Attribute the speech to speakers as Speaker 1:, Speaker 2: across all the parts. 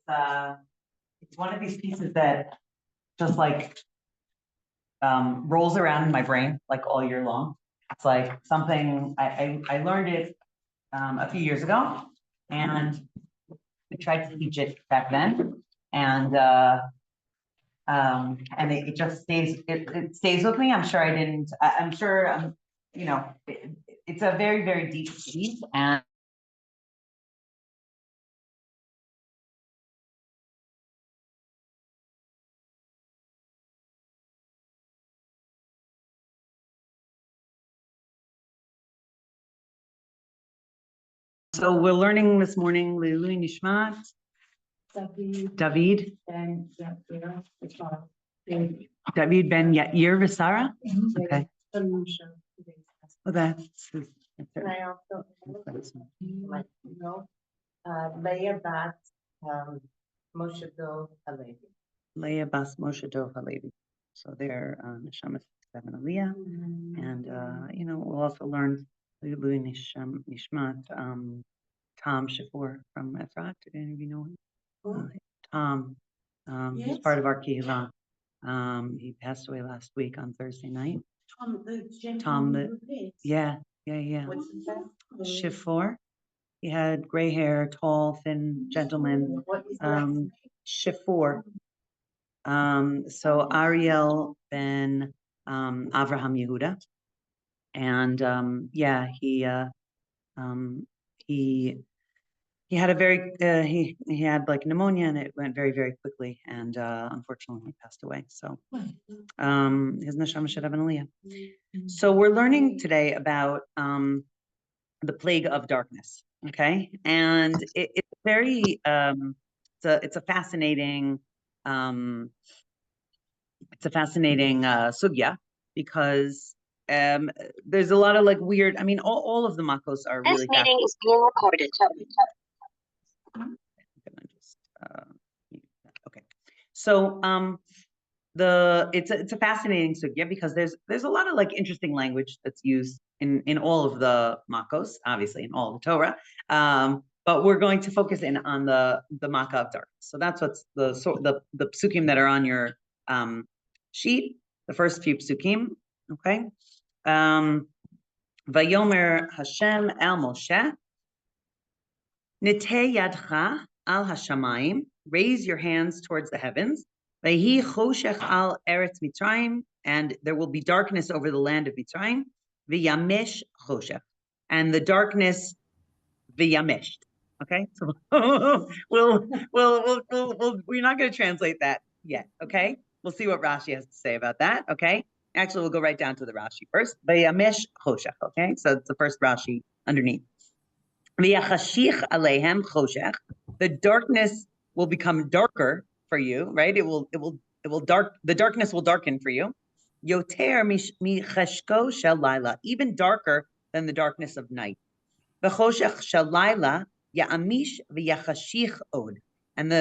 Speaker 1: it's one of these pieces that just like rolls around in my brain like all year long. It's like something I learned it a few years ago, and I tried to teach it back then, and it just stays. It stays with me. I'm sure I didn't. I'm sure. You know, it's a very, very deep piece, and so we're learning this morning Leilui Nishmat David ben Yair Visara. Okay. Okay.
Speaker 2: Can I also Leah Bat Moshe Dov Halevi.
Speaker 1: Leah Bas Moshe Dov Halevi. So they're Neshama 7 Aliyah, and you know, we'll also learn Leilui Nishmat Tom Shafour from Efrat. Did any of you know him? Tom, yes. He's part of our Kehillah. He passed away last week on Thursday night. Tom, yeah. What's his name? Shafour. He had gray hair, tall, thin gentleman. Shafour. So Ariel ben Avraham Yehuda, and yeah, he had a very he had like pneumonia, and it went very, very quickly, and unfortunately he passed away. So his neshama should have an aliyah. So we're learning today about the plague of darkness. Okay, and it's very it's a fascinating sugya, because there's a lot of like weird. I mean, all of the makos are really.
Speaker 3: This meeting is being recorded.
Speaker 1: Okay, so it's a fascinating sugya, because there's a lot of like interesting language that's used in all of the makos, obviously in all of the Torah, but we're going to focus in on the makkah of darkness. So that's what's the psukim that are on your sheet, the first few psukim. Okay, Vayomer Hashem el Moshe, Nitei yadcha al hashamayim, raise your hands towards the heavens. Vayhi choshech al eretz Mitzrayim, and there will be darkness over the land of Mitzrayim. V'yamesh choshech, and the darkness v'yamesh. Okay, so we're not going to translate that yet. Okay, we'll see what Rashi has to say about that. Okay, actually, we'll go right down to the Rashi first. V'yamesh choshech. Okay, so it's the first Rashi underneath. V'yachashich aleihem choshech, the darkness will become darker for you, right? It will the darkness will darken for you. Yoter michashko shel laila, even darker than the darkness of night. V'choshech shel laila ya'amish v'yachashich od, and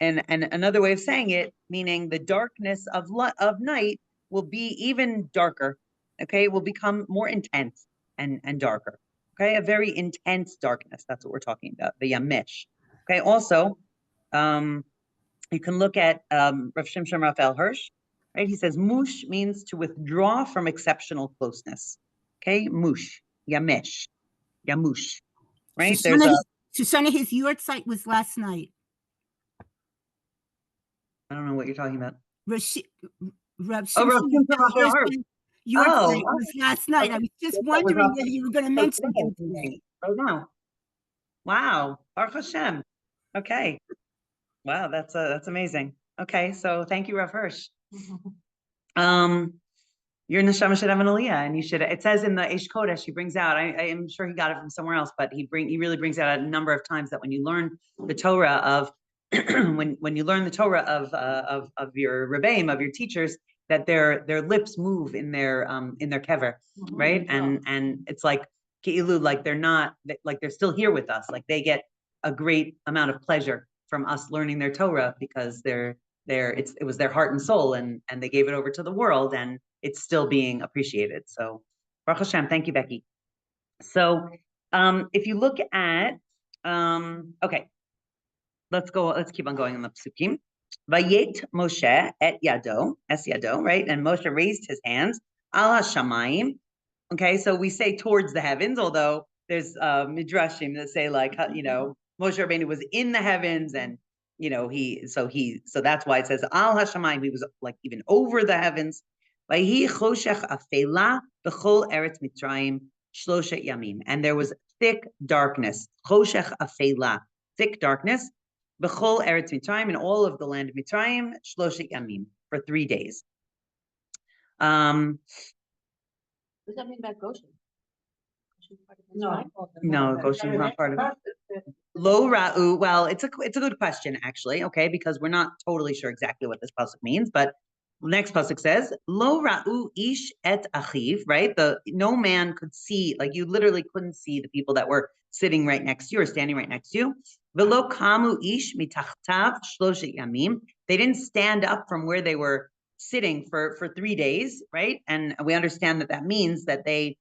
Speaker 1: another way of saying it, meaning the darkness of night will be even darker. Okay, it will become more intense and darker. Okay, a very intense darkness. That's what we're talking about. The yamesh. Okay, also, you can look at Rav Shimshon Raphael Hirsch, right? He says mush means to withdraw from exceptional closeness. Okay, mush, yamesh, yamush, right?
Speaker 4: Shosana, his yahrzeit was last night.
Speaker 1: I don't know what you're talking about.
Speaker 4: Rav
Speaker 1: Rav Shimshon Raphael Hirsch.
Speaker 4: Yahrzeit was last night. Okay. I was just wondering whether you were going to mention him today.
Speaker 1: Right now. Wow, Baruch Hashem. Okay. Wow, that's amazing. Okay, so thank you, Rav Hirsch. Your neshama should have an aliyah, and you should. It says in the Eish Kodesh, he brings out. I am sure he got it from somewhere else, but he really brings out a number of times that when you learn the Torah of when you learn the Torah of your rebbeim, of your teachers, that their lips move in their kever, right? And it's like Ke'ilu, like they're not, like they're still here with us, like they get a great amount of pleasure from us learning their Torah, because it was their heart and soul, and they gave it over to the world, and it's still being appreciated. So Baruch Hashem, thank you, Becky. So if you look at okay, let's keep on going in the psukim. Vayet Moshe et yado, es yado, right? And Moshe raised his hands, al hashamayim. Okay, so we say towards the heavens, although there's midrashim that say like, Moshe Rabbeinu was in the heavens, and so that's why it says al hashamayim. He was like even over the heavens. Vayhi choshech afela b'chol eretz Mitzrayim shloshet yamim, and there was thick darkness. Choshech afela, thick darkness. B'chol eretz Mitzrayim, in all of the land of Mitzrayim, shloshet yamim, for 3 days.
Speaker 3: What does that mean about Goshen?
Speaker 1: No, Goshen is not part of it. Lo ra'u. Well, it's a good question actually. Okay, because we're not totally sure exactly what this pasuk means, but the next pasuk says lo ra'u ish et achiv. Right, no man could see, like you literally couldn't see the people that were sitting right next to you or standing right next to you. Velo kamu ish mitachtav shloshet yamim. They didn't stand up from where they were sitting for 3 days, right? And we understand that means that they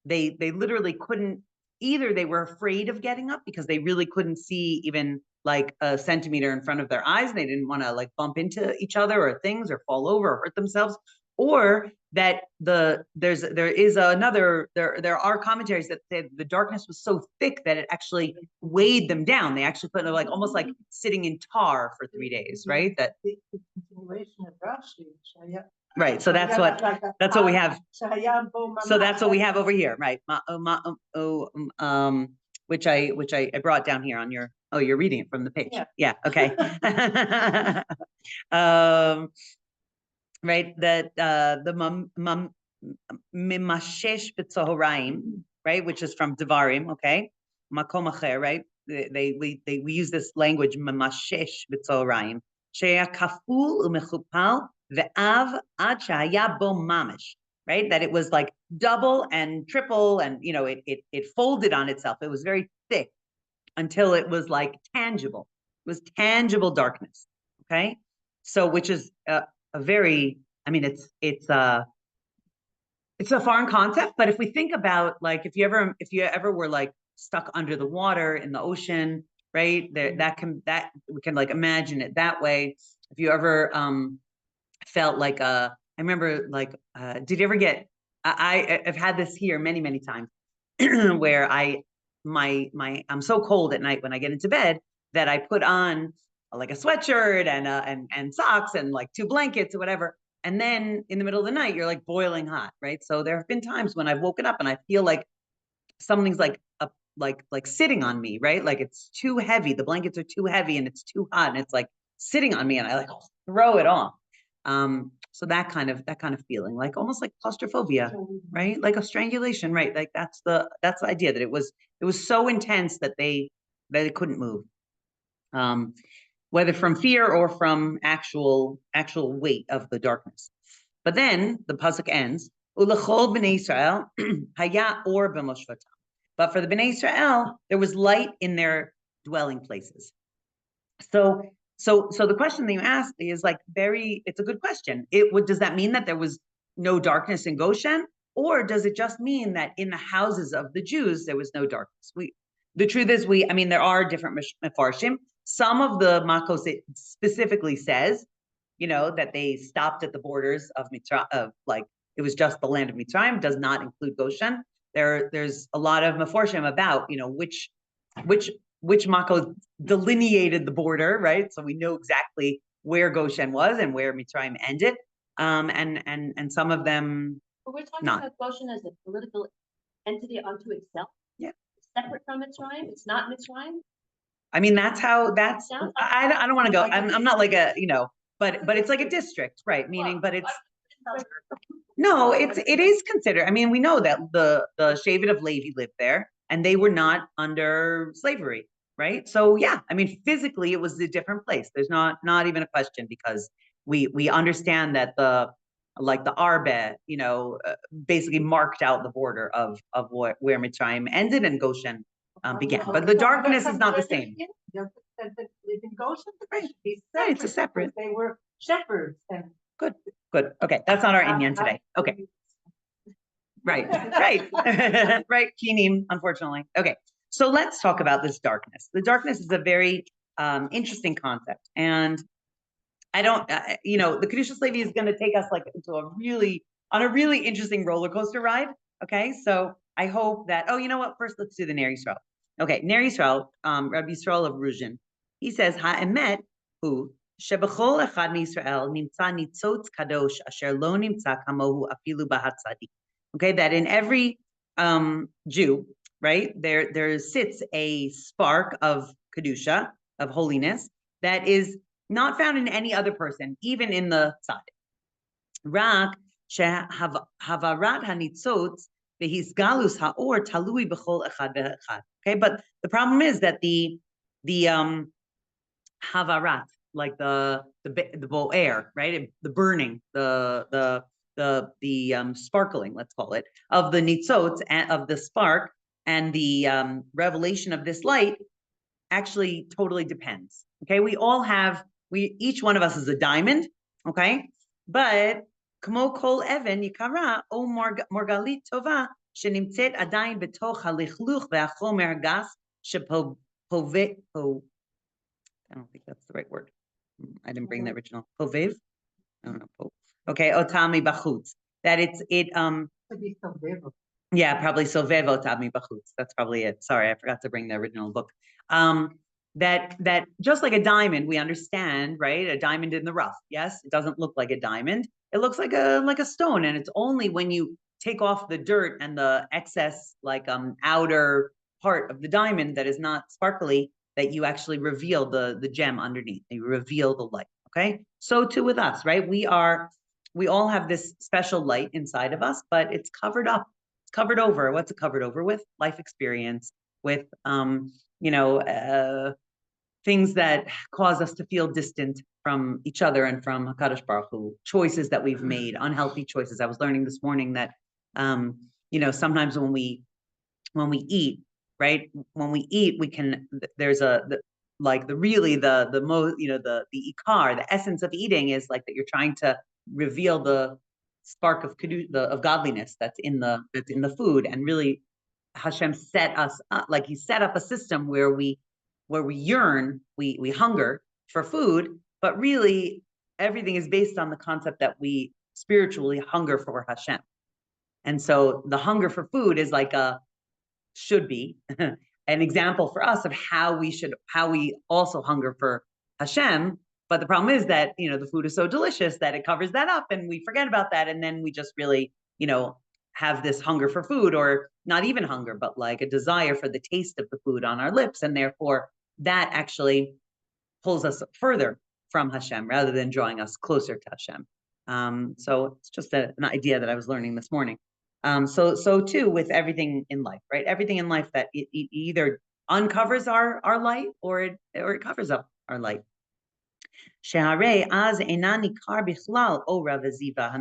Speaker 1: literally couldn't, either they were afraid of getting up because they really couldn't see even like a centimeter in front of their eyes. They didn't want to like bump into each other or things or fall over or hurt themselves, or that there are commentaries that say the darkness was so thick that it actually weighed them down. They actually put like almost like sitting in tar for 3 days, right? That
Speaker 2: the continuation of Rashi.
Speaker 1: Right, so that's what we have. So that's what we have over here, right? Which I brought down here on your. Oh, you're reading it from the page. Yeah. Okay. Right. That the mimashesh b'tzohoraim, right, which is from Devarim. Okay, makom acher, right? We use this language mimashesh b'tzohoraim. Sheya kaful umechupal. Ve'av ad shehaya bo mamish, right? That it was like double and triple, and it folded on itself. It was very thick until it was like tangible. It was tangible darkness. Okay, so which is a very, I mean, it's a foreign concept, but if we think about like if you ever were like stuck under the water in the ocean, right? That we can like imagine it that way. If you ever felt like I remember like did you ever get I've had this here many times where I'm so cold at night when I get into bed that I put on like a sweatshirt and socks and like 2 blankets or whatever, and then in the middle of the night you're like boiling hot, right? So there have been times when I've woken up and I feel like something's like sitting on me, right? Like it's too heavy, the blankets are too heavy and it's too hot and it's like sitting on me and I like throw it off. So that kind of feeling, like almost like claustrophobia, right? Like a strangulation, right? Like that's the idea, that it was so intense that they couldn't move, whether from fear or from actual weight of the darkness. But then the pasuk ends, Ulechol b'nei Yisrael haya or b'moshvatam. But for the b'nei Yisrael, there was light in their dwelling places. So the question that you asked is like it's a good question. Does that mean that there was no darkness in Goshen, or does it just mean that in the houses of the Jews there was no darkness? The truth is there are different mefarshim. Some of the makos, it specifically says, that they stopped at the borders of Mitzrayim, like it was just the land of Mitzrayim, does not include Goshen. There's a lot of mefarshim about which makos delineated the border, right? So we know exactly where Goshen was and where Mitzrayim ended, and some of them.
Speaker 3: But we're talking
Speaker 1: not.
Speaker 3: about Goshen as a political entity unto itself.
Speaker 1: Yeah,
Speaker 3: it's separate from Mitzrayim. It's not Mitzrayim.
Speaker 1: I mean, I don't want to go. I'm not like but it's like a district, right? Meaning, but it's. No, it is considered. I mean, we know that the Shevet of Levi lived there, and they were not under slavery, right? So yeah, I mean, physically it was a different place. There's not even a question, because we understand that the Arbe, basically marked out the border of where Mitzrayim ended and Goshen began. But the darkness is not the same. Right, it's a separate.
Speaker 2: They were shepherds.
Speaker 1: Good. Okay, that's not our inyan today. Okay. Right. Right, Kinim, unfortunately. Okay, so let's talk about this darkness. The darkness is a very interesting concept. And I don't, the Kedushas Levi is going to take us like into on a really interesting roller coaster ride. Okay, so I hope that. Oh, you know what? First, let's do the Ner Yisrael. Okay, Ner Yisrael, Rabbi Yisrael of Ruzhin, he says, "Ha'emet hu shebechol echad miYisrael nimtza nitzotz kadosh asher lo nimtza kamohu afilu b'hatzadik." Okay, that in every Jew, right, there sits a spark of kedusha, of holiness, that is not found in any other person, even in the tzaddik. Rak shehavarat hanitzotz vehisgalus haor talui b'chol echad ve'echad. Okay, but the problem is that the havarat, like the bo'er, right, the burning, the sparkling, let's call it, of the nitzotz, of the spark, and the revelation of this light actually totally depends. Okay, each one of us is a diamond, okay? But kmo kol even yikara o morgalit tova shenimtzet adayin betoch halichluch ve'achomer gas shepove. I don't think that's the right word. I didn't bring the original. Povev? I don't know. Okay, otami bachutz. That yeah, probably sovev otami bachutz. That's probably it. Sorry, I forgot to bring the original book. That just like a diamond, we understand, right? A diamond in the rough. Yes, it doesn't look like a diamond. It looks like a stone, and it's only when you take off the dirt and the excess, like outer part of the diamond that is not sparkly, that you actually reveal the gem underneath. You reveal the light. Okay, so too with us, right? We all have this special light inside of us, but it's covered up. It's covered over. What's it covered over with? Life experience, with things that cause us to feel distant from each other and from HaKadosh Baruch Hu, choices that we've made, unhealthy choices. I was learning this morning that, sometimes when we eat, right, when we eat, we can, there's the ikar, the essence of eating is like that you're trying to reveal the spark of godliness that's in the food, and really Hashem set us up, like He set up a system where we yearn, we hunger for food, but really everything is based on the concept that we spiritually hunger for Hashem. And so the hunger for food is like should be an example for us of how we also hunger for Hashem. But the problem is that, the food is so delicious that it covers that up, and we forget about that. And then we just really, have this hunger for food, or not even hunger, but like a desire for the taste of the food on our lips. And therefore that actually pulls us further from Hashem rather than drawing us closer to Hashem. So it's just an idea that I was learning this morning. So too with everything in life, right? Everything in life that it either uncovers our light or it covers up our light. Sheharei az eina nikar bichlal ora v'ziva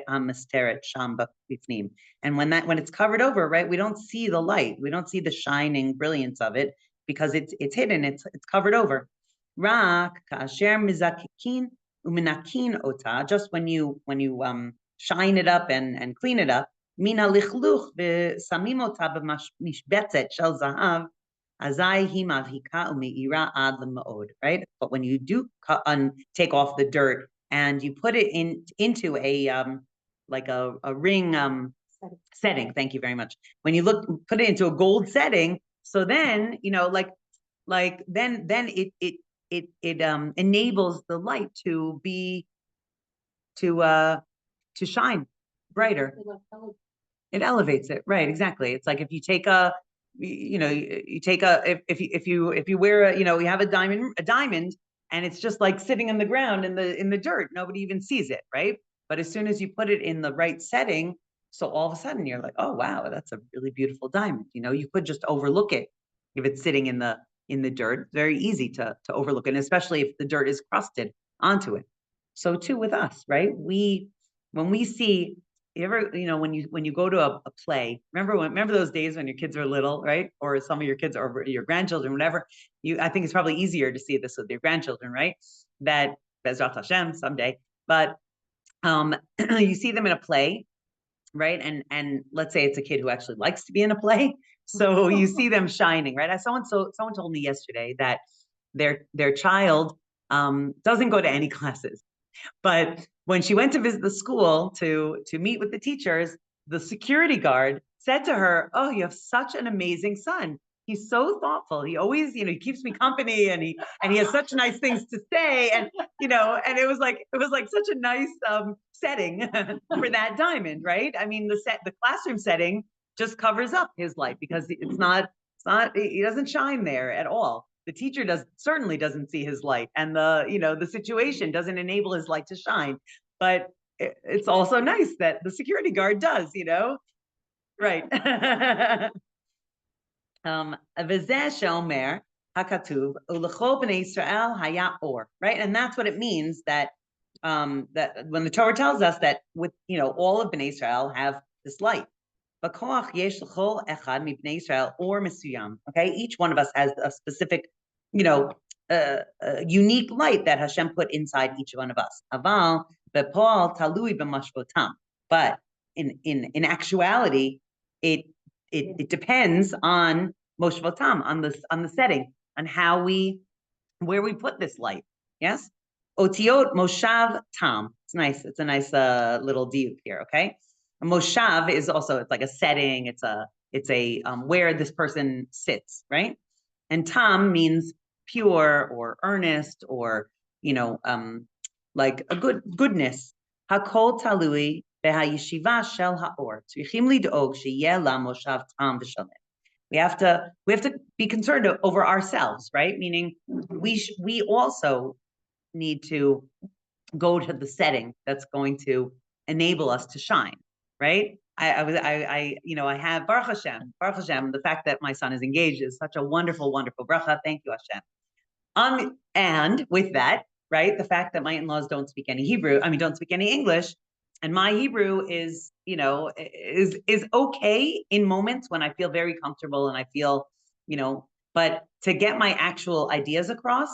Speaker 1: hamisteret sham b'pifnim. And when it's covered over, right, we don't see the light, we don't see the shining brilliance of it because it's hidden, it's covered over. Rak kasher mizakikin uminakin ota. Just when you shine it up and clean it up. Mina lichluch v'samim ota b'mishbetzet shel zahav. Right? But when you do take off the dirt and you put it into a like a ring setting. Thank you very much. When you put it into a gold setting, so then then it enables the light to shine brighter. It elevates it, right? Exactly. It's like if you take if you wear you have a diamond and it's just like sitting in the ground in the dirt, nobody even sees it, right? But as soon as you put it in the right setting, so all of a sudden you're like, oh wow, that's a really beautiful diamond. You could just overlook it if it's sitting in the dirt. It's very easy to overlook it, and especially if the dirt is crusted onto it. So too with us, right? When we see, you ever, when you go to a play, remember those days when your kids were little, right? Or some of your kids or your grandchildren, whatever. I think it's probably easier to see this with your grandchildren, right? That Bezrat Hashem someday, but you see them in a play, right? And let's say it's a kid who actually likes to be in a play, so you see them shining, right? Someone told me yesterday that their child doesn't go to any classes. But when she went to visit the school to meet with the teachers, the security guard said to her, "Oh, you have such an amazing son. He's so thoughtful. He always, he keeps me company, and he has such nice things to say." And and it was like such a nice setting for that diamond, right? I mean, the classroom setting just covers up his light because it's not he doesn't shine there at all. The teacher certainly doesn't see his light, and the situation doesn't enable his light to shine. But it's also nice that the security guard does, right? hakatuv ulechol bnei Israel haya or, right? And that's what it means that that when the Torah tells us that with all of bnei Israel have this light. Okay, each one of us has a specific, unique light that Hashem put inside each one of us. But in actuality, it depends on moshvotam, on the setting, on where we put this light. Yes, otiot moshav tam. It's nice. It's a nice little diuk here. Okay. A moshav is also, it's like a setting. It's a where this person sits, right? And tam means pure or earnest or like a goodness. Hakol talui behayeshiva shel haor. Tzrichim lidog sheyeh la moshav tam v'shalem. We have to be concerned over ourselves, right? Meaning we also need to go to the setting that's going to enable us to shine. Right? I have Baruch Hashem, the fact that my son is engaged is such a wonderful, wonderful bracha. Thank you, Hashem. And with that, right, the fact that my in-laws don't speak any don't speak any English, and my Hebrew is okay in moments when I feel very comfortable and I feel, but to get my actual ideas across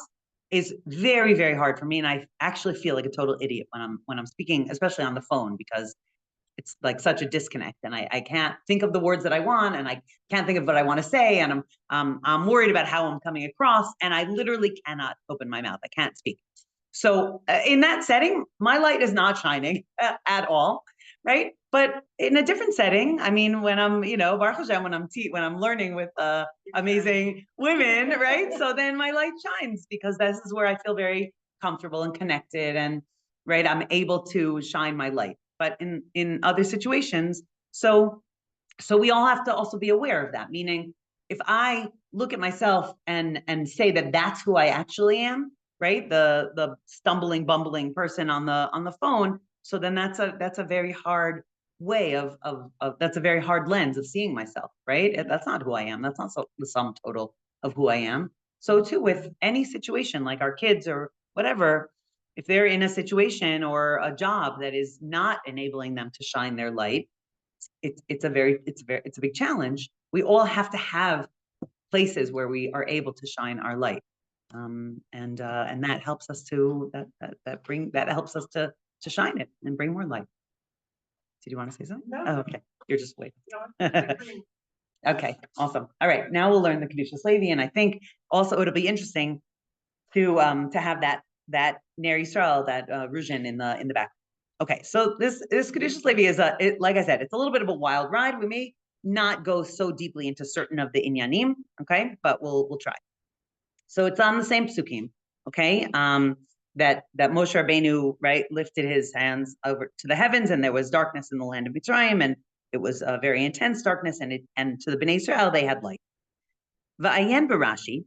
Speaker 1: is very, very hard for me. And I actually feel like a total idiot when I'm speaking, especially on the phone, because it's like such a disconnect, and I can't think of the words that I want, and I can't think of what I want to say, and I'm worried about how I'm coming across, and I literally cannot open my mouth. I can't speak. So in that setting, my light is not shining at all, right? But in a different setting, I mean, when I'm, Baruch Hashem, when I'm learning with amazing women, right? So then my light shines because this is where I feel very comfortable and connected, and right, I'm able to shine my light. But in other situations, so we all have to also be aware of that. Meaning, if I look at myself and say that that's who I actually am, right? The stumbling, bumbling person on the phone. So then that's a very hard way of that's a very hard lens of seeing myself, right? That's not who I am. That's not the sum total of who I am. So too with any situation like our kids or whatever. If they're in a situation or a job that is not enabling them to shine their light, it's a big challenge. We all have to have places where we are able to shine our light, and that helps us to helps us to shine it and bring more light. Did you want to say something?
Speaker 2: No.
Speaker 1: Oh, okay, you're just waiting.
Speaker 2: No,
Speaker 1: Okay, awesome. All right, now we'll learn the Kedushas Levi, and I think also it'll be interesting to have that Ner Yisrael, that Ruzhin in the back. Okay, so this Kedushas Levi is like I said, it's a little bit of a wild ride. We may not go so deeply into certain of the inyanim, okay, but we'll try. So it's on the same psukim, okay, that Moshe Rabbeinu, right, lifted his hands over to the heavens, and there was darkness in the land of Mitzrayim, and it was a very intense darkness, and to the Bnei Israel they had light. Va'ayen b'Rashi.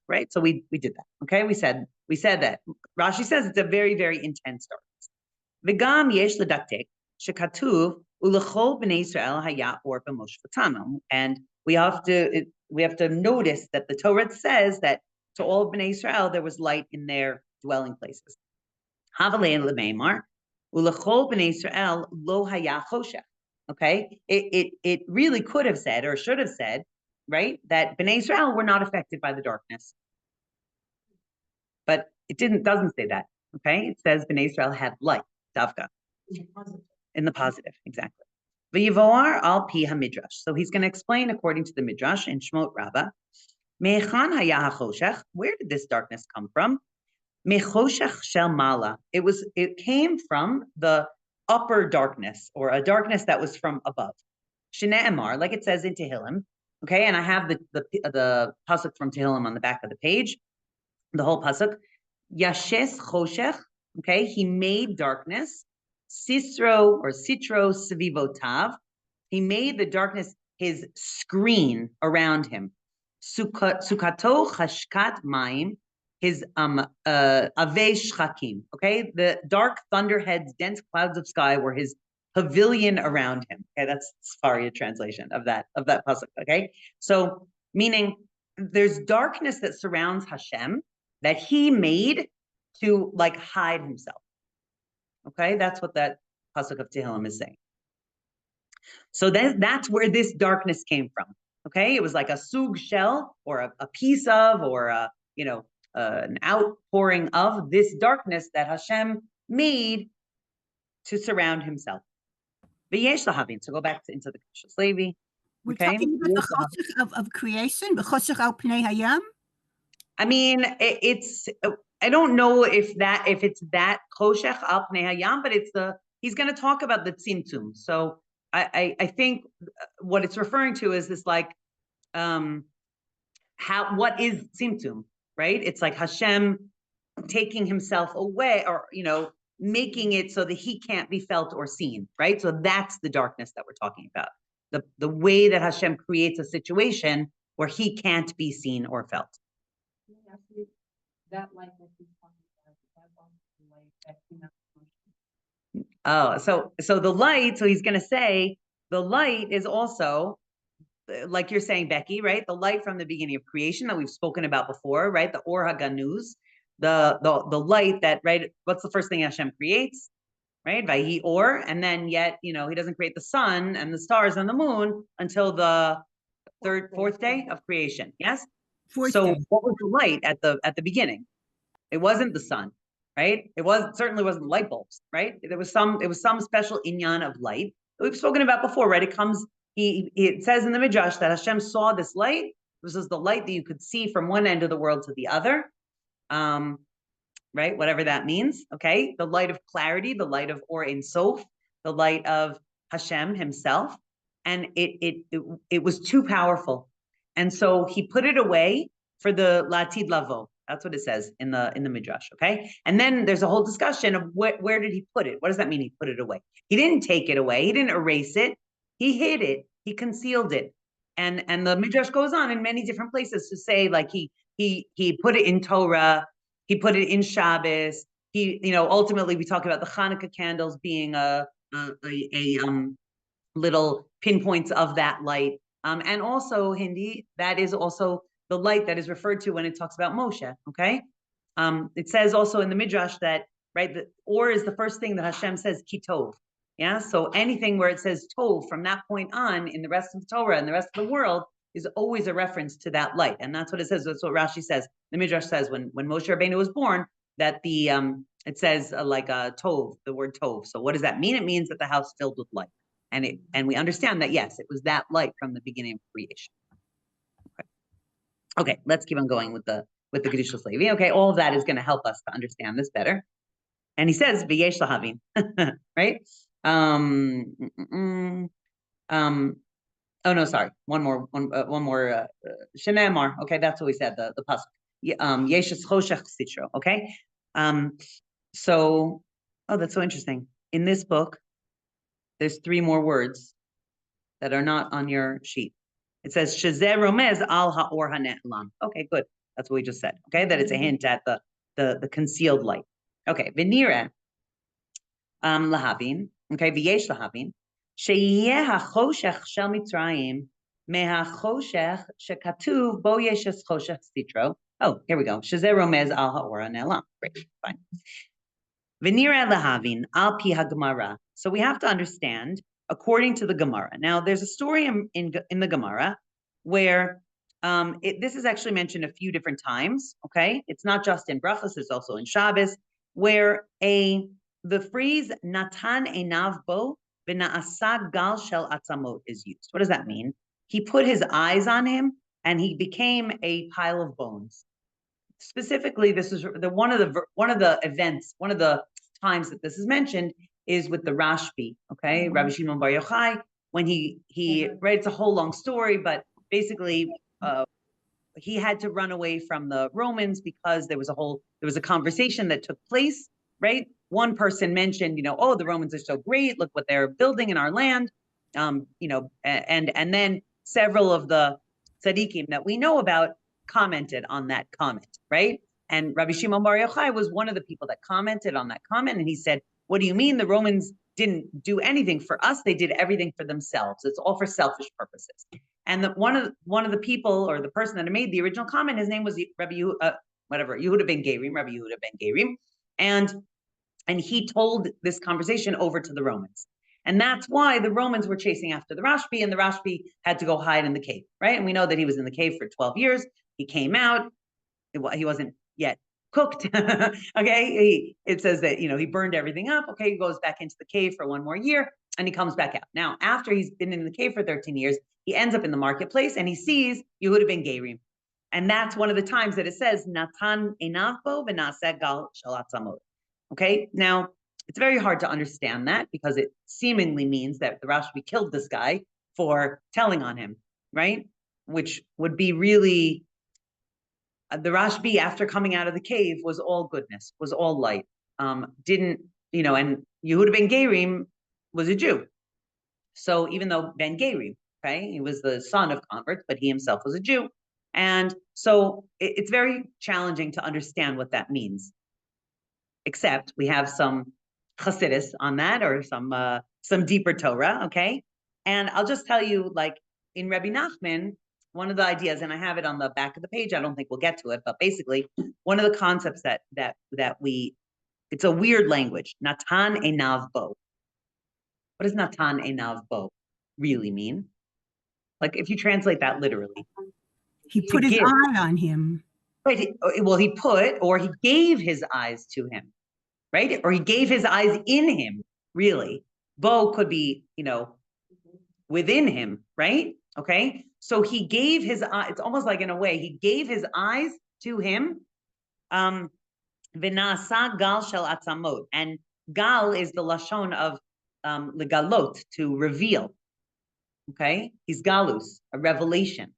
Speaker 1: Right, so we did that. Okay, we said that Rashi says it's a very, very intense darkness. V'gam yesh ledaktek shekatuv ulechol bnei Israel haya or b'moshvatam, and we have to notice that the Torah says that to all of bnei Israel there was light in their dwelling places. Havalein lemeimar ulechol bnei Israel lo haya choshech. Okay, it really could have said or should have said, right, that Bnei Israel were not affected by the darkness. But it doesn't say that, okay? It says Bnei Israel had light, davka. In the positive, exactly. V'yivoar al pi ha-midrash. So he's going to explain according to the midrash in Shmot Rabbah. Me'echan haya ha-choshech. Where did this darkness come from? Mechoshech shel mala. It came from the upper darkness, or a darkness that was from above. Shne'emar, like it says in Tehillim. Okay, and I have the pasuk from Tehillim on the back of the page, the whole pasuk. Yashes choshech. Okay, he made darkness. Sisro or sitro svivotav. He made the darkness his screen around him. Sukato chashkat mayim. His avei shchakim. Okay, the dark thunderheads, dense clouds of sky were his pavilion around him. Okay, that's Sfaria translation of that pasuk. Okay, so meaning there's darkness that surrounds Hashem that he made to like hide himself. Okay, that's what that pasuk of Tehillim is saying. So that's where this darkness came from. Okay, it was like a sug shell, or a piece of, or an outpouring of this darkness that Hashem made to surround himself. V'yesh lahavin. So go back into the Kishus Levi.
Speaker 4: We're
Speaker 1: Okay.
Speaker 4: talking about the choshech of creation, the choshech al pnei hayam.
Speaker 1: I mean, it's. I don't know if it's that choshech al pnei hayam, but he's going to talk about the tzimtzum. So I think what it's referring to is this, like, what is tzimtzum, right? It's like Hashem taking himself away, or making it so that he can't be felt or seen, right? So that's the darkness that we're talking about. The way that Hashem creates a situation where he can't be seen or felt.
Speaker 2: That light that he's talking about, that light that came out.
Speaker 1: Oh, so the light, so he's going to say the light is also, like you're saying, Becky, right? The light from the beginning of creation that we've spoken about before, right? The Or HaGanuz, the light that, right? What's the first thing Hashem creates, right? Vayhi Or, and then yet, he doesn't create the sun and the stars and the moon until the fourth day of creation. Yes. What was the light at the beginning? It wasn't the sun, right? Certainly wasn't light bulbs, right? It was some special inyan of light that we've spoken about before, right? It says in the Midrash that Hashem saw this light. This was the light that you could see from one end of the world to the other, right? Whatever that means, okay? The light of clarity, the light of Or Ein Sof, the light of Hashem himself, and it was too powerful, and so he put it away for the Latid Lavo. That's what it says in the Midrash, okay? And then there's a whole discussion of where did he put it? What does that mean? He put it away. He didn't take it away. He didn't erase it. He hid it. He concealed it. And the Midrash goes on in many different places to say, like, he put it in Torah. He put it in Shabbos. Ultimately we talk about the Hanukkah candles being a little pinpoints of that light. And also, Hindi, that is also the light that is referred to when it talks about Moshe, okay? It says also in the Midrash that, right, the Or is the first thing that Hashem says, Ki Tov, yeah? So anything where it says Tov from that point on in the rest of the Torah and the rest of the world is always a reference to that light. And that's what it says. That's what Rashi says. The Midrash says when Moshe Rabbeinu was born, that it says Tov, the word Tov. So what does that mean? It means that the house filled with light. And we understand that, yes, it was that light from the beginning of creation. Okay, let's keep on going with the Kedushas Levi. Okay, all of that is going to help us to understand this better. And he says, "V'yesh lahavin," right? Oh no, sorry. One more. Shenemar. Okay, that's what we said. The pasuk. Yeshes choshech sitro. Okay. So, that's so interesting. In this book, there's 3 more words that are not on your sheet. It says Shazeh Romez al ha'or ha'ne'elam. Okay, good. That's what we just said. Okay, that it's a hint at the concealed light. Okay, v'nireh lahavin. Okay, v'yesh lahavin. Sheyeh ha'choshech shel Mitzrayim me'ha'choshech shekatuv bo yeshes choshech sitro. Oh, here we go. Shazeh Romez al ha'or ha'ne'elam. Great, fine. V'nireh lahavin al pi ha'gemara. So we have to understand according to the Gemara. Now, there's a story in the Gemara where this is actually mentioned a few different times, okay? It's not just in Brachos, it's also in Shabbos, where the phrase Natan einav bo v'na'asa gal shel atzamot is used. What does that mean? He put his eyes on him and he became a pile of bones. Specifically, this is one of the events, one of the times that this is mentioned is with the Rashbi, okay? Rabbi Shimon Bar Yochai, when he right, it's a whole long story, but basically he had to run away from the Romans because there was a conversation that took place, right? One person mentioned, oh, the Romans are so great, look what they're building in our land, and then several of the tzaddikim that we know about commented on that comment, right? And Rabbi Shimon Bar Yochai was one of the people that commented on that comment, and he said, what do you mean the Romans didn't do anything for us? They did everything for themselves. It's all for selfish purposes. And one of the people, or the person that made the original comment, his name was Rabbi Yehuda ben Gerim, and he told this conversation over to the Romans. And that's why the Romans were chasing after the Rashbi, and the Rashbi had to go hide in the cave, right? And we know that he was in the cave for 12 years. He came out. He wasn't yet cooked, okay? It says that, he burned everything up, okay? He goes back into the cave for 1 more year, and he comes back out. Now, after he's been in the cave for 13 years, he ends up in the marketplace, and he sees Yehuda ben Gerim. And that's one of the times that it says, Natan einav bo v'naseh gal shel atzamot. Okay, now, it's very hard to understand that because it seemingly means that the Rashbi killed this guy for telling on him, right? Which would be really, the Rashbi, after coming out of the cave, was all goodness, was all light. And Yehuda ben Gerim was a Jew. So even though ben Gerim, okay, he was the son of converts, but he himself was a Jew. And so it's very challenging to understand what that means. Except we have some Chassidus on that, or some deeper Torah, okay? And I'll just tell you, like in Rabbi Nachman, one of the ideas, and I have it on the back of the page, I don't think we'll get to it, but basically one of the concepts it's a weird language, Natan einav bo. What does Natan einav bo really mean? Like if you translate that literally.
Speaker 4: He put his eye on him.
Speaker 1: Right, he gave his eyes to him, right? Or he gave his eyes in him, really. Bo could be, within him, right? Okay, so he gave his eyes, it's almost like in a way, he gave his eyes to him. V'na'asa gal shel atzamot. And gal is the lashon of legalot, to reveal. Okay, he's galus, a revelation.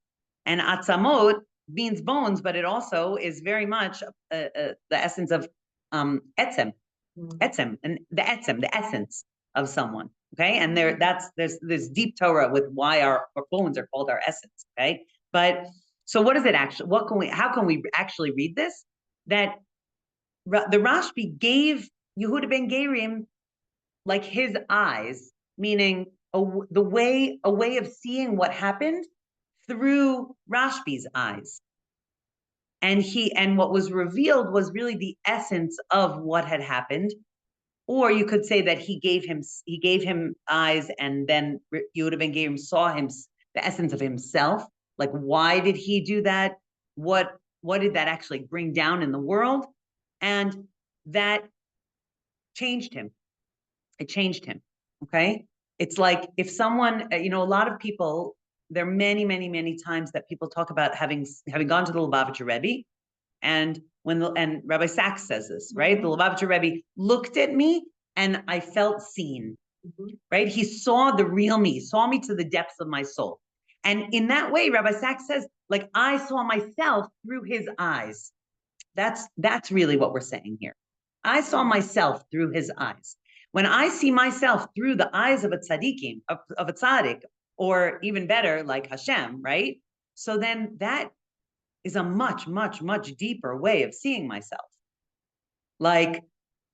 Speaker 1: And atzamot means bones, but it also is very much the essence of etzem, and the essence of someone. Okay, and there's deep Torah with why our bones are called our essence. Okay, but so what is it actually? How can we actually read this? That the Rashbi gave Yehuda ben Gerim like his eyes, meaning a way of seeing what happened through Rashbi's eyes. And what was revealed was really the essence of what had happened. Or you could say that he gave him eyes, and then Yehuda ben Gerim saw him, the essence of himself. Like, why did he do that? What did that actually bring down in the world? And that changed him. It changed him. Okay. It's like if someone, a lot of people, there are many, many, many times that people talk about having gone to the Lubavitcher Rebbe, and Rabbi Sachs says this, right? The Lubavitcher Rebbe looked at me and I felt seen, right? He saw the real me, saw me to the depths of my soul. And in that way, Rabbi Sachs says, like, I saw myself through his eyes. That's really what we're saying here. I saw myself through his eyes. When I see myself through the eyes of a tzaddikim, of a tzaddik, or even better, like Hashem, right? So then that is a much, much, much deeper way of seeing myself. Like,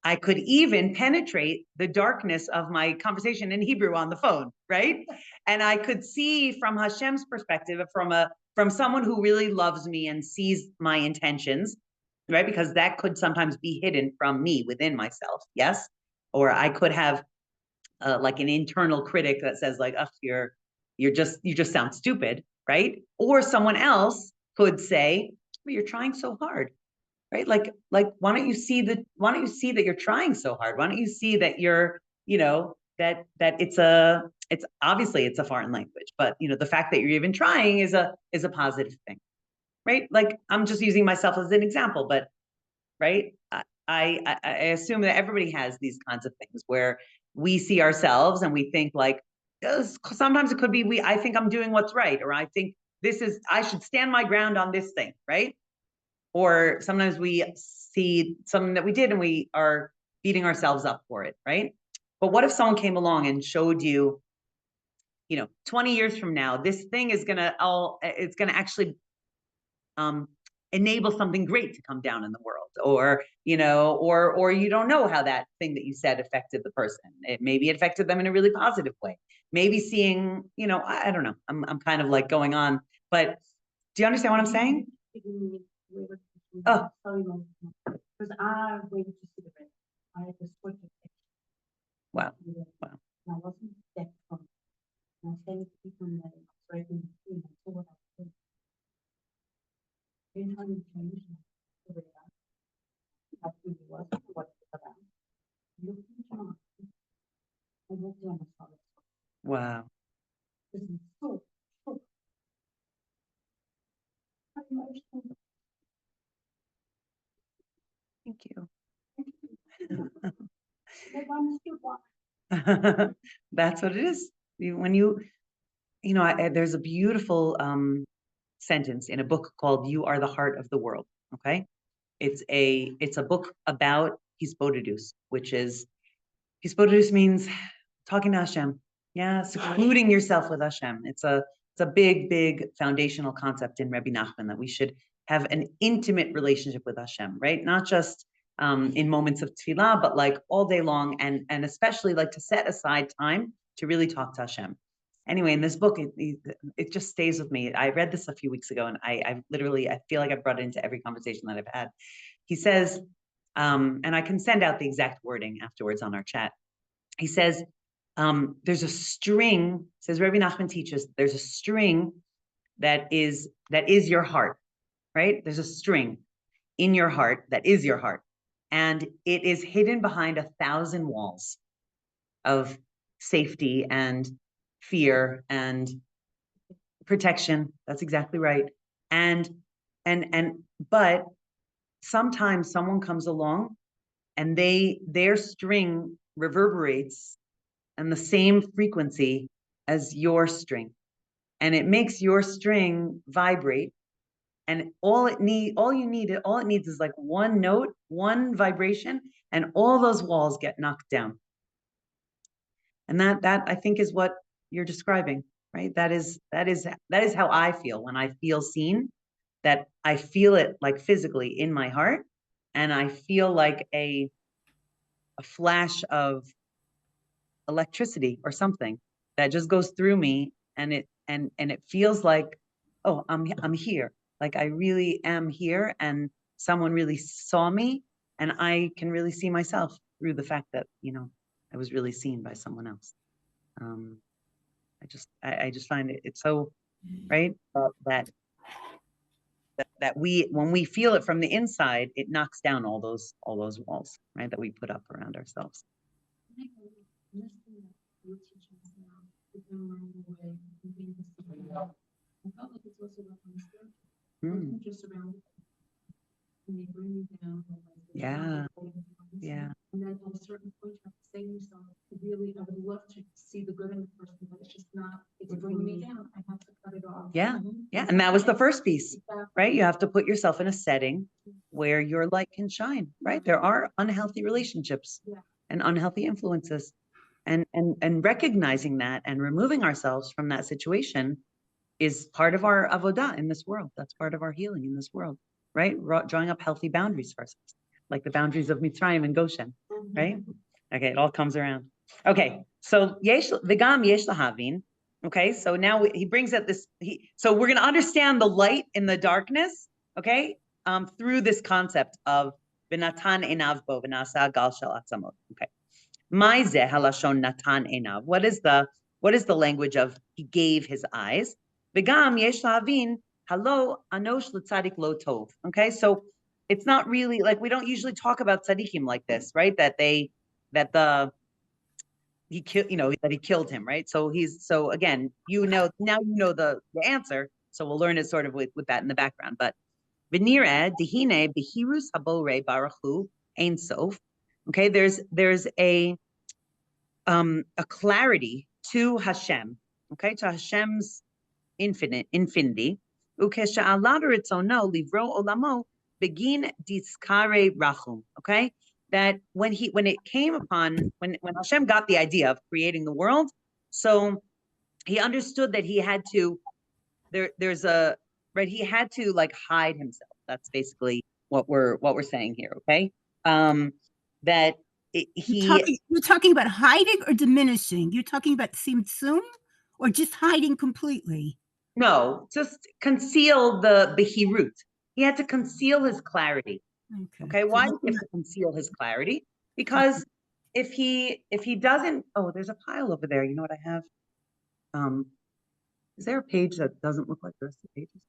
Speaker 1: I could even penetrate the darkness of my conversation in Hebrew on the phone, right? And I could see from Hashem's perspective, from someone who really loves me and sees my intentions, right? Because that could sometimes be hidden from me within myself, yes? Or I could have like an internal critic that says like, oh, you just sound stupid, right? Or someone else could say, well, you're trying so hard, right? Like, why don't you see that you're trying so hard? Why don't you see that you're, it's obviously it's a foreign language, but the fact that you're even trying is a positive thing, right? Like I'm just using myself as an example, but right, I assume that everybody has these kinds of things where we see ourselves and we think like, sometimes it could be I think I'm doing what's right, or I think I should stand my ground on this thing, right? Or sometimes we see something that we did and we are beating ourselves up for it, right? But what if someone came along and showed you, 20 years from now, this thing is it's gonna actually enable something great to come down in the world, or or you don't know how that thing that you said affected the person. Maybe it affected them in a really positive way. Maybe seeing, I don't know. I'm kind of like going on, but do you understand what I'm saying? Oh.
Speaker 2: Because I waited to see the red. I had to switch it.
Speaker 1: Wow.
Speaker 2: And I wasn't that from. And I said to people that it's right in the screen. I saw what I was doing. In how you change it. That's who he was, what it's about. Looking John. I looked down and saw it.
Speaker 1: Wow.
Speaker 2: This is so emotional.
Speaker 1: Thank you. That's what it is. There's a beautiful sentence in a book called "You Are the Heart of the World." Okay, it's a book about hisbodedus, which is hisbodedus means talking to Hashem. Yeah, secluding yourself with Hashem. It's a big foundational concept in Rabbi Nachman that we should have an intimate relationship with Hashem, right? Not just in moments of tefillah, but like all day long, and especially like to set aside time to really talk to Hashem. Anyway, in this book, it just stays with me. I read this a few weeks ago, and I feel like I've brought it into every conversation that I've had. He says, and I can send out the exact wording afterwards on our chat. He says, there's a string, says Rabbi Nachman teaches, there's a string that is your heart, right? There's a string in your heart that is your heart. And it is hidden behind 1,000 walls of safety and fear and protection. That's exactly right. But sometimes someone comes along and their string reverberates and the same frequency as your string, and it makes your string vibrate. And all it needs is like one note, one vibration, and all those walls get knocked down. And that I think is what you're describing, right? That is how I feel when I feel seen. That I feel it like physically in my heart, and I feel like a flash of electricity or something that just goes through me, and it feels like, oh, I'm here. Like I really am here, and someone really saw me, and I can really see myself through the fact that I was really seen by someone else. I just find it's so right that when we feel it from the inside, it knocks down all those walls, right, that we put up around ourselves. Yeah.
Speaker 2: And then at a certain point, you have to say to yourself, really, I would love to see the good in the person, but it's just not, it's bringing me down. I have to cut it off.
Speaker 1: Yeah. And that was the first piece, right? You have to put yourself in a setting where your light can shine, right? There are unhealthy relationships and unhealthy influences. And recognizing that and removing ourselves from that situation is part of our avodah in this world. That's part of our healing in this world, right? Drawing up healthy boundaries for ourselves, like the boundaries of Mitzrayim and Goshen, right? Okay, it all comes around. Okay, so v'gam yesh lahavin. Okay, so now he brings up this. So we're going to understand the light in the darkness. Okay, through this concept of v'natan enav bo v'nasa gal shel atzamot. Okay, ma'izeh halashon natan enav. What is the language of he gave his eyes? V'gam yesh lahavin halo anosh l'tzadik lo tov. Okay, so it's not really like we don't usually talk about tzaddikim like this, right? That he killed, that he killed him, right? So again, now you know the answer. So we'll learn it sort of with that in the background. But V'nireh dihine behirus habore baruchu ein sof. Okay, there's a clarity to Hashem. Okay, to Hashem's infinity. Ukesha'alav ritzono livro olamo begin diskare rachum. Okay, that when Hashem got the idea of creating the world, so he understood that he had to he had to like hide himself. That's basically what we're saying here. Okay, that
Speaker 4: you're talking about hiding or diminishing. You're talking about tzimtzum or just hiding completely.
Speaker 1: No, just conceal the behirut. He had to conceal his clarity. Okay, why does he have to conceal his clarity? Because if he doesn't, there's a pile over there. You know what I have? Is there a page that doesn't look like the rest of the pages?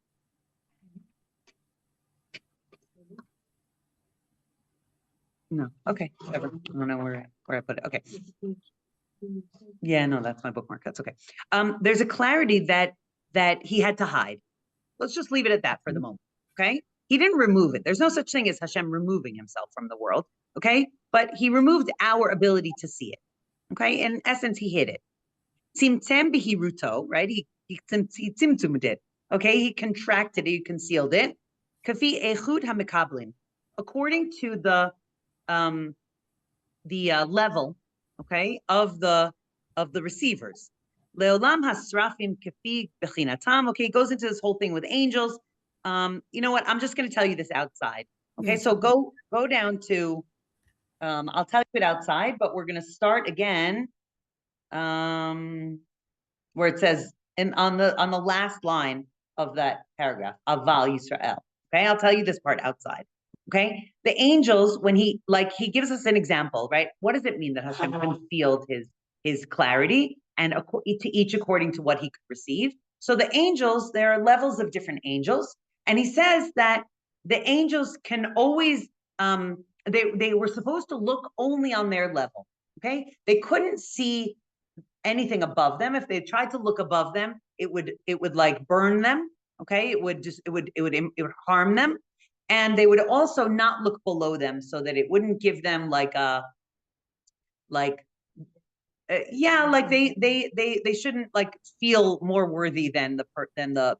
Speaker 1: No. Okay. Whatever. I don't know where I put it. Okay. Yeah, no, that's my bookmark. That's okay. There's a clarity that he had to hide. Let's just leave it at that for the moment. Okay. He didn't remove it. There's no such thing as Hashem removing himself from the world. Okay. But he removed our ability to see it. Okay. In essence, he hid it. Tzimtzem bihiruto, right? He tzimtzumed it. Okay. He contracted it. He concealed it. Kafi echud hamikablin. According to the level, okay, of the receivers. Leolam hasrafim kafi bechinatam. Okay, it goes into this whole thing with angels. You know what? I'm just going to tell you this outside. Okay, so go down to. I'll tell you it outside, but we're going to start again. Where it says on the last line of that paragraph, Aval Yisrael. Okay, I'll tell you this part outside. Okay, the angels, when he gives us an example, right? What does it mean that Hashem concealed his clarity, and to each according to what he could receive? So the angels, there are levels of different angels, and he says that the angels can always they were supposed to look only on their level. Okay, they couldn't see anything above them. If they tried to look above them, it would like burn them. Okay, it would harm them. And they would also not look below them, so that it wouldn't give them they shouldn't like feel more worthy than the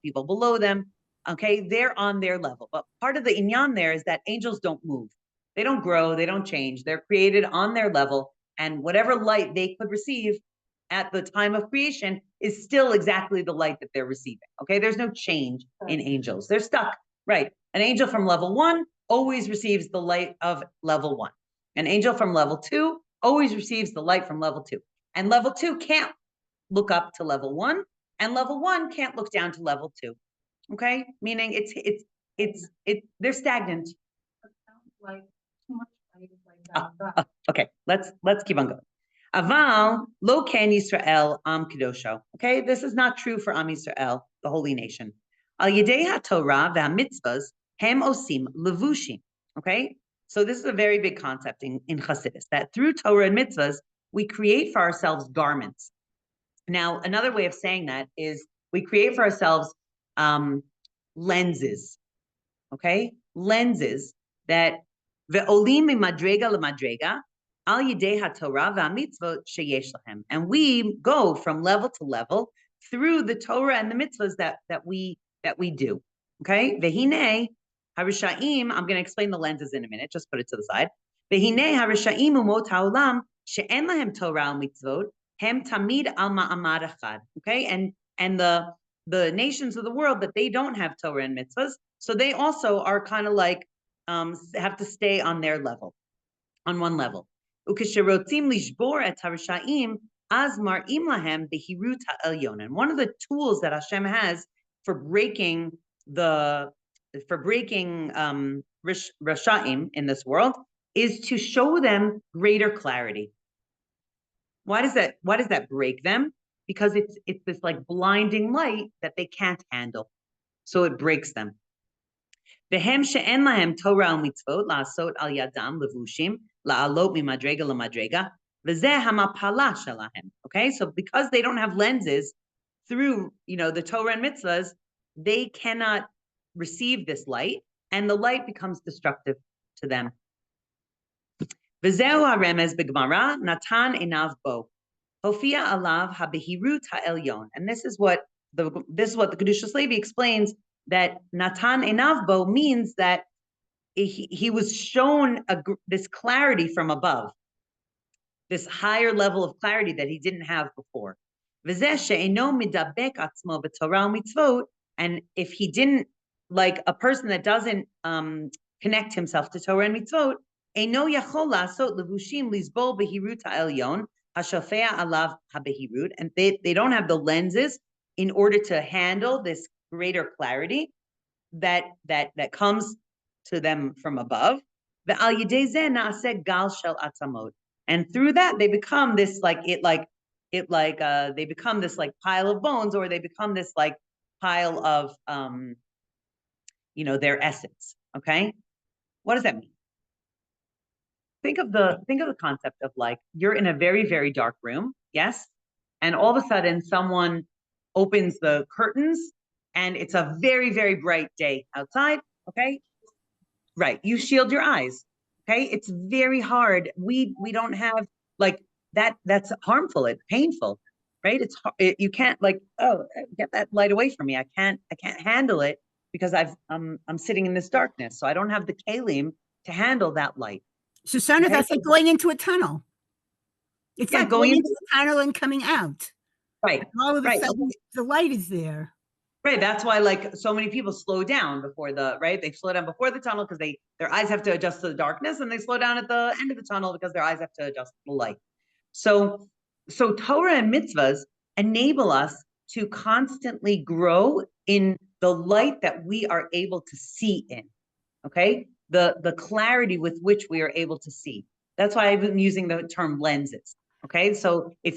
Speaker 1: people below them. Okay, they're on their level. But part of the inyan there is that angels don't move, they don't grow, they don't change. They're created on their level, and whatever light they could receive at the time of creation is still exactly the light that they're receiving. Okay, there's no change in angels. They're stuck, right? An angel from level 1 always receives the light of level 1. An angel from level 2 always receives the light from level 2. And level 2 can't look up to level 1, and level 1 can't look down to level 2. Okay, meaning they're stagnant.
Speaker 2: It sounds like too much light is like that.
Speaker 1: Okay, let's keep on going. Aval lo ken Yisrael am kedosho. Okay, this is not true for Am Yisrael, the holy nation. Al yedei haTorah v'hamitzvahs hem osim levushim. Okay, so this is a very big concept in Chassidus, that through Torah and mitzvahs we create for ourselves garments. Now, another way of saying that is we create for ourselves lenses. Okay, lenses that ve'olim mimadrega lemadrega. Al yedei haTorah v'hamitzvot sheyesh lahem, and we go from level to level through the Torah and the mitzvahs that we do. Okay, vehine harishaim. I'm going to explain the lenses in a minute. Just put it to the side. Vehine harishaim umot haolam she'en lahem Torah u'mitzvot hem tamid al ma'amad echad. Okay, and the nations of the world that they don't have Torah and mitzvahs, so they also are kind of like have to stay on their level, on one level. Ukesherotzim lishbor et harishaim az mar'im lahem behirut ha'elyon. And one of the tools that Hashem has for breaking rashaim in this world is to show them greater clarity. Why does that break them? Because it's this like blinding light that they can't handle, so it breaks them. Vehem she'en lahem Torah u'mitzvot la'asot al yadam levushim la'alot mimadrega lemadrega V'zeh hamapala shelahem. Okay, so because they don't have lenses through, the Torah and mitzvahs, they cannot receive this light, and the light becomes destructive to them. V'zehu haremez b'gemara natan enav bo hofia alav habehirut ha'elyon. And this is what the Kedushas Levi explains, that natan enav bo means that he was shown this clarity from above, this higher level of clarity that he didn't have before. And if he didn't, like a person that doesn't connect himself to Torah and mitzvot, and they don't have the lenses in order to handle this greater clarity that comes to them from above. And through that, they become this they become this like pile of bones, or they become this like pile of their essence. Okay, what does that mean? Think of the concept of like you're in a very, very dark room, yes, and all of a sudden someone opens the curtains and it's a very, very bright day outside. Okay, right, you shield your eyes. Okay, it's very hard. We don't have like that. That's harmful. It's painful, right? You can't like, oh, get that light away from me. I can't handle it because I'm sitting in this darkness, so I don't have the kalim to handle that light.
Speaker 4: Shosana, okay? That's like going into a tunnel. It's like going into a tunnel and coming out.
Speaker 1: Right.
Speaker 4: And all of a sudden, the light is there.
Speaker 1: Right. That's why like so many people slow down before they slow down before the tunnel because their eyes have to adjust to the darkness, and they slow down at the end of the tunnel because their eyes have to adjust to the light. So Torah and mitzvahs enable us to constantly grow in the light that we are able to see in. Okay? The clarity with which we are able to see. That's why I've been using the term lenses. Okay? So if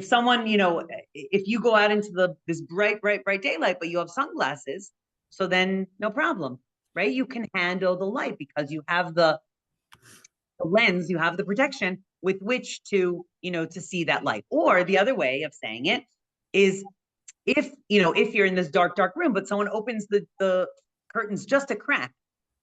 Speaker 1: someone, if you go out into this bright daylight, but you have sunglasses, so then no problem, right? You can handle the light because you have the lens, you have the protection with which to see that light. Or the other way of saying it is if you're in this dark room, but someone opens the curtains just a crack,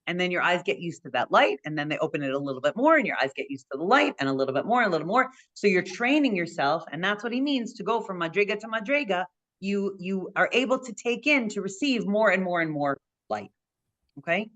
Speaker 1: and then your eyes get used to that light, and then they open it a little bit more, and your eyes get used to the light, and a little bit more, a little more. So you're training yourself, and that's what he means to go from madrega to madrega. You are able to take in, to receive more and more and more light. Okay.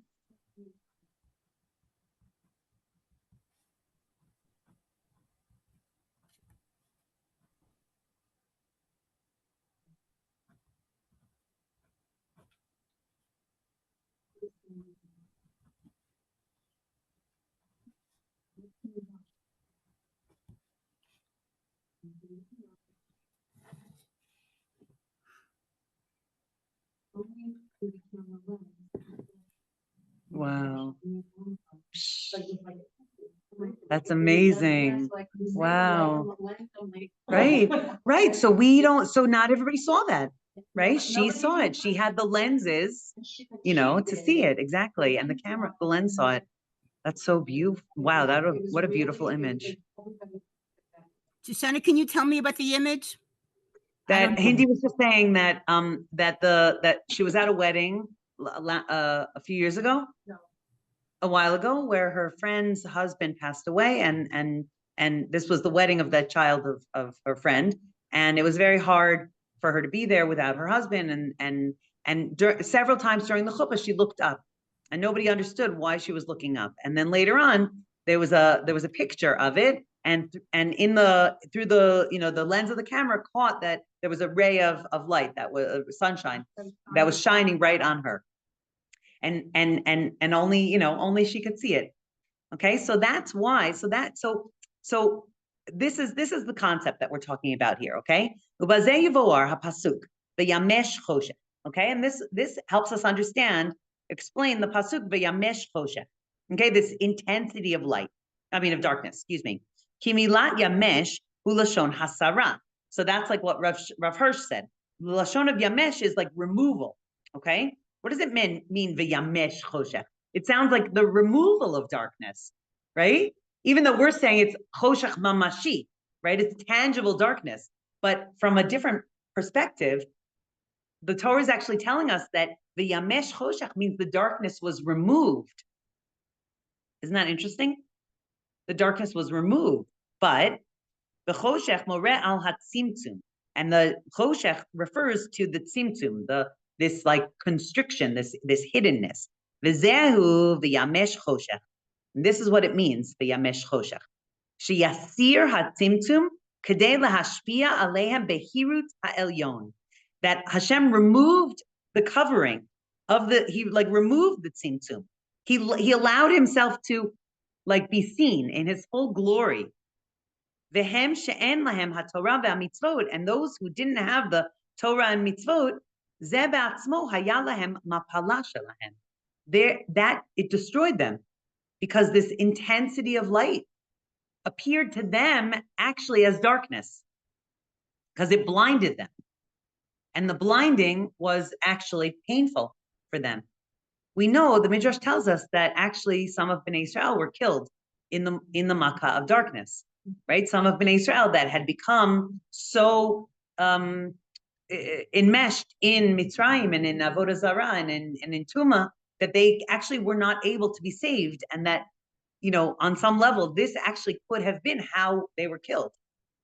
Speaker 1: Wow. That's amazing. Wow. Right. So not everybody saw that, right? She saw it. She had the lenses, to see it. Exactly. And the lens saw it. That's so beautiful. Wow. What a beautiful image.
Speaker 4: Shosana, can you tell me about the image?
Speaker 1: That Hindi was just saying that that she was at a wedding a few years ago, a while ago, where her friend's husband passed away, and this was the wedding of that child of her friend, and it was very hard for her to be there without her husband, and several times during the chuppah she looked up, and nobody understood why she was looking up, and then later on there was a picture of it. And through the lens of the camera caught that there was a ray of light, that was sunshine that was shining right on her, and only she could see it. Okay, so that's why. So this is the concept that we're talking about here. Okay, okay, and this helps us explain the pasuk v'yamesh choshen. Okay, this intensity of light. Of darkness. Excuse me. Kimilat yamesh ulashon hasara. So that's like what Rav Hirsch said. The lashon of yamesh is like removal. Okay, what does it mean v'yamesh choshech? It sounds like the removal of darkness, right? even though we're saying it's choshech mamashi, right? It's tangible darkness. But from a different perspective, the Torah is actually telling us that the yamesh choshech means the darkness was removed. Isn't that interesting? The darkness was removed, but the choshech more al hatzimtzum, and the choshech refers to the tzimtzum, this like constriction, this hiddenness. V'zehu v'yamesh choshech. And this is what it means, v'yamesh choshech. Sheyasir hatzimtzum kedei lahashpia alehem behirut ha'elyon. That Hashem removed the covering of he removed the tzimtzum. He allowed himself to like be seen in his full glory. Vehem she'en lahem haTorah ve'amitzvot, and those who didn't have the Torah and mitzvot, ze be'atzmo haya lahem mapala shelahem. That it destroyed them, because this intensity of light appeared to them actually as darkness, because it blinded them. And the blinding was actually painful for them. We know the Midrash tells us that actually some of Bnei Israel were killed in the Makkah of darkness, right? Some of Bnei Israel that had become so enmeshed in Mitzrayim and in Avodah Zarah and in Tumah that they actually were not able to be saved, and that, you know, on some level, this actually could have been how they were killed,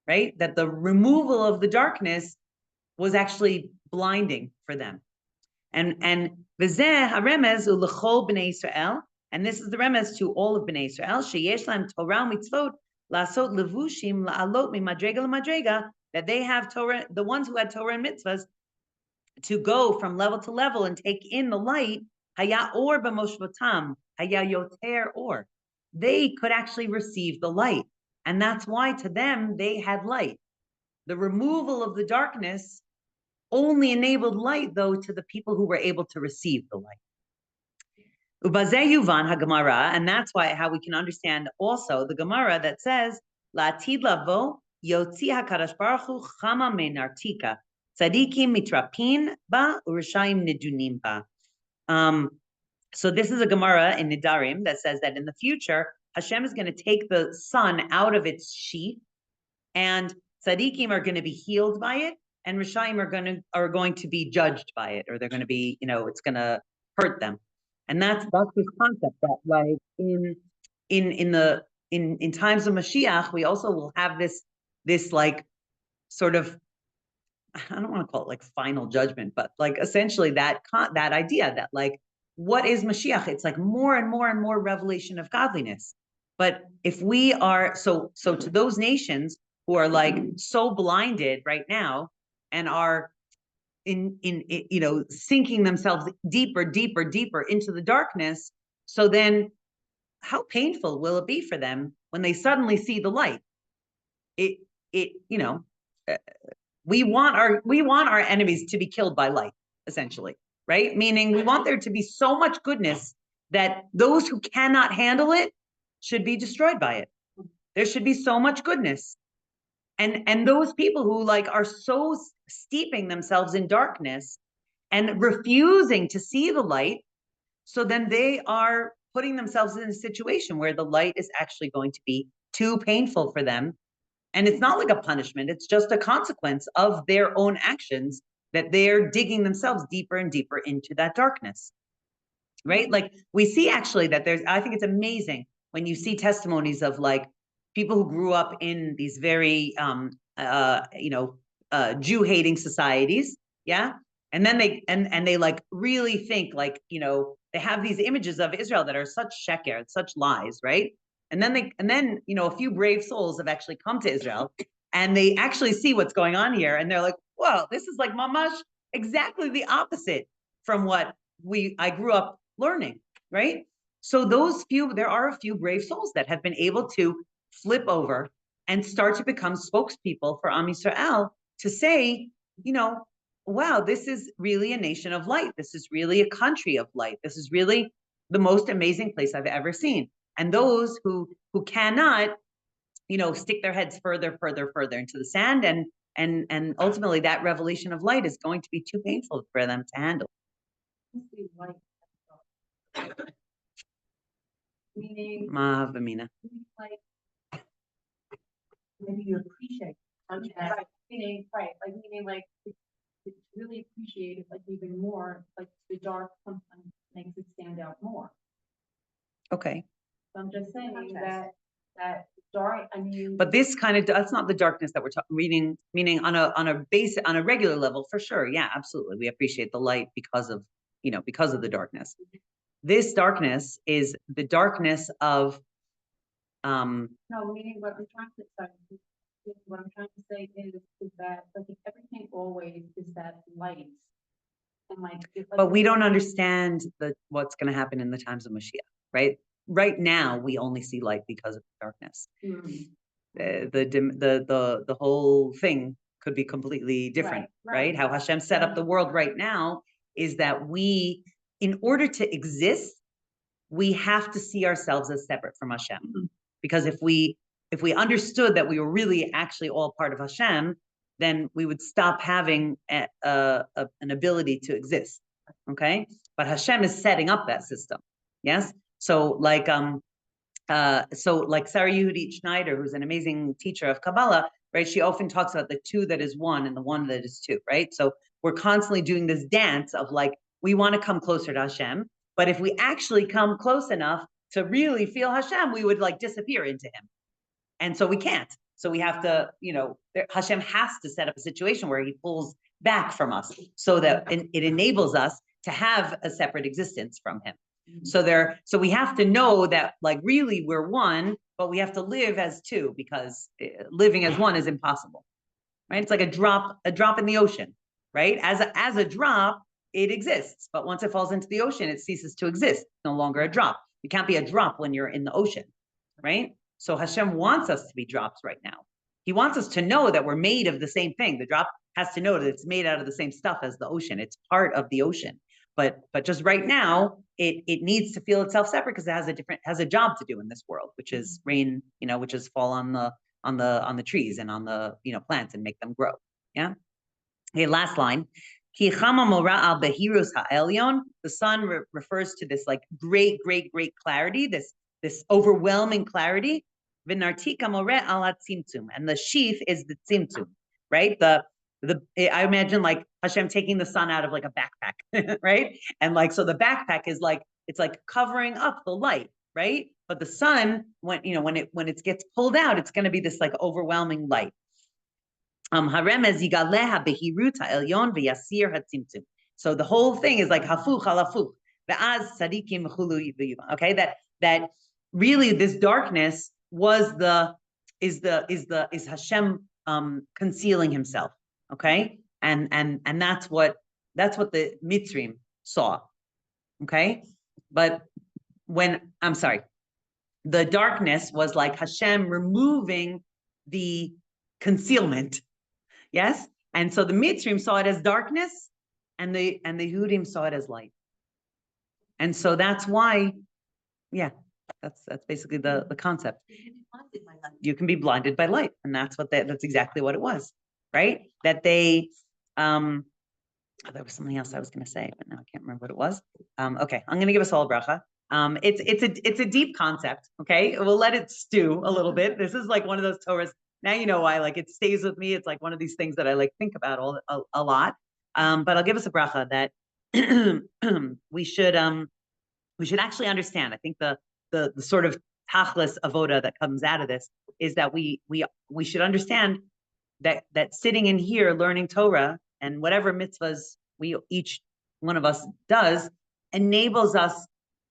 Speaker 1: right? That the removal of the darkness was actually blinding for them. And v'zeh haremez u'lechol b'nei Yisrael, and this is the remez to all of b'nei Yisrael, sheyesh lahem Torah mitzvot la'asot levushim la'alot mimadrega l'madrega, that they have Torah, the ones who had Torah and mitzvahs, to go from level to level and take in the light. Haya or b'moshvotam, haya yoter or. They could actually receive the light, and that's why to them they had light. The removal of the darkness only enabled light, though, to the people who were able to receive the light. Ubazeh yuvan haGemara, and that's how we can understand also the Gemara that says, La'atid lavo yotzi HaKadosh Baruch Hu chama menartika, tzadikim mitrapin ba urishayim nedunim ba. So this is a Gemara in Nidarim that says that in the future, Hashem is going to take the sun out of its sheath, and tzadikim are going to be healed by it, and Rishayim are going to be judged by it, or they're going to be, you know, it's going to hurt them. And that's this concept that, like, in times of Mashiach, we also will have this like sort of, I don't want to call it like final judgment, but like essentially that idea that like, what is Mashiach? It's like more and more and more revelation of godliness. But if we are so to those nations who are like so blinded right now and are in you know, sinking themselves deeper into the darkness, so then how painful will it be for them when they suddenly see the light? It you know, we want our enemies to be killed by light, essentially, right? Meaning we want there to be so much goodness that those who cannot handle it should be destroyed by it. There should be so much goodness. And those people who like are so steeping themselves in darkness and refusing to see the light, so then they are putting themselves in a situation where the light is actually going to be too painful for them. And it's not like a punishment, it's just a consequence of their own actions, that they're digging themselves deeper and deeper into that darkness, right? Like we see actually that I think it's amazing when you see testimonies of like people who grew up in these very, Jew-hating societies, yeah? And then they like really think like, you know, they have these images of Israel that are such sheker, such lies, right? And then, you know, a few brave souls have actually come to Israel and they actually see what's going on here. And they're like, whoa, this is like mamash, exactly the opposite from what I grew up learning, right? So there are a few brave souls that have been able to flip over and start to become spokespeople for Am Yisrael to say, you know, wow, this is really a nation of light. This is really a country of light. This is really the most amazing place I've ever seen. And those who cannot, you know, stick their heads further into the sand, and ultimately that revelation of light is going to be too painful for them to handle.
Speaker 2: meaning
Speaker 1: Mahavamina.
Speaker 2: like maybe you appreciate something, right? Meaning, right, like meaning like to really appreciate it like even more, like the dark sometimes makes it stand out more.
Speaker 1: Okay.
Speaker 2: So I'm just saying that dark, I mean.
Speaker 1: But this kind of, that's not the darkness that we're talking, meaning on a regular level, for sure. Yeah, absolutely. We appreciate the light because of the darkness. This darkness is the darkness of,
Speaker 2: No, meaning what I'm trying to say is that like if everything always is that light and like.
Speaker 1: but we don't understand what's going to happen in the times of Mashiach, right? Right now, we only see light because of the darkness. The whole thing could be completely different, right? How Hashem set up the world right now is that we, in order to exist, we have to see ourselves as separate from Hashem. Because if we understood that we were really actually all part of Hashem, then we would stop having an ability to exist. Okay, but Hashem is setting up that system. Yes, so like Sarah Yehudit Schneider, who's an amazing teacher of Kabbalah, right? She often talks about the two that is one and the one that is two, right? So we're constantly doing this dance of like, we want to come closer to Hashem, but if we actually come close enough to really feel Hashem, we would like disappear into him. And so we can't. So we have to, Hashem has to set up a situation where he pulls back from us so that it enables us to have a separate existence from him. So we have to know that like really we're one, but we have to live as two because living as one is impossible, right? It's like a drop in the ocean, right? As a drop, it exists, but once it falls into the ocean, it ceases to exist. It's no longer a drop. You can't be a drop when you're in the ocean, right? So Hashem wants us to be drops right now. He wants us to know that we're made of the same thing. The drop has to know that it's made out of the same stuff as the ocean. It's part of the ocean. But just right now, it needs to feel itself separate because it has a job to do in this world, which is rain, which is fall on the trees and on the plants and make them grow. Yeah. Okay, last line. The sun refers to this like great clarity, this overwhelming clarity. And the sheath is the tzimtzum, right? I imagine like Hashem taking the sun out of like a backpack, right? And like, so the backpack is like, it's like covering up the light, right? But the sun, when it gets pulled out, it's going to be this like overwhelming light. So the whole thing is like hafuch halafuch. Okay, that really this darkness is Hashem concealing himself. Okay, and that's what the Mitzrim saw. Okay, but the darkness was like Hashem removing the concealment. Yes, and so the Mitzrim saw it as darkness, and the Yehudim saw it as light. And so that's why, yeah, that's basically the concept. You can be blinded by light, and that's exactly what it was, right? That they, there was something else I was going to say, but now I can't remember what it was. Okay, I'm going to give us all a bracha. It's a deep concept. Okay, we'll let it stew a little bit. This is like one of those Torahs. Now you know why, like it stays with me. It's like one of these things that I like think about a lot. But I'll give us a bracha that we should actually understand. I think the sort of tachlis avoda that comes out of this is that we should understand that sitting in here learning Torah and whatever mitzvahs each one of us does enables us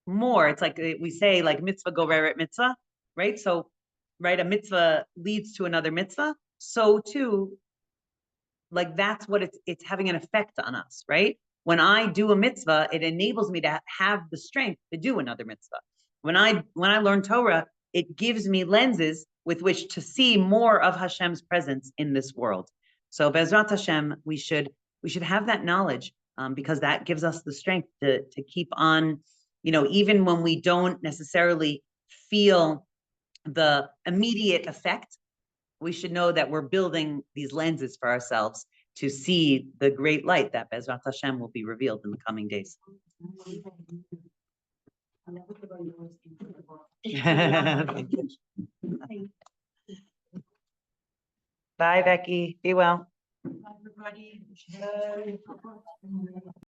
Speaker 1: more. It's like we say like mitzvah goreret mitzvah, right? So right, a mitzvah leads to another mitzvah. So too, like that's what it's having an effect on us, right? When I do a mitzvah, it enables me to have the strength to do another mitzvah. When I learn Torah, it gives me lenses with which to see more of Hashem's presence in this world. So Be'ezrat Hashem, we should have that knowledge because that gives us the strength to keep on, even when we don't necessarily feel the immediate effect, we should know that we're building these lenses for ourselves to see the great light that Be'ezrat Hashem will be revealed in the coming days. Bye, Becky. Be well.
Speaker 2: Everybody.